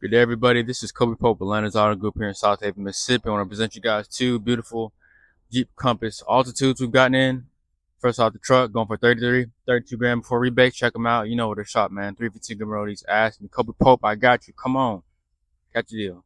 Good day, everybody. This is Kobe Pope, Atlanta's Auto Group here in Southaven, Mississippi. I want to present you guys two beautiful Jeep Compass Altitudes we've gotten in. First off the truck, going for 32 grand before rebate. Check them out. You know where they're shop, man. 352 Goodman Rd. Ask me, Kobe Pope, I got you. Come on. Catch the deal.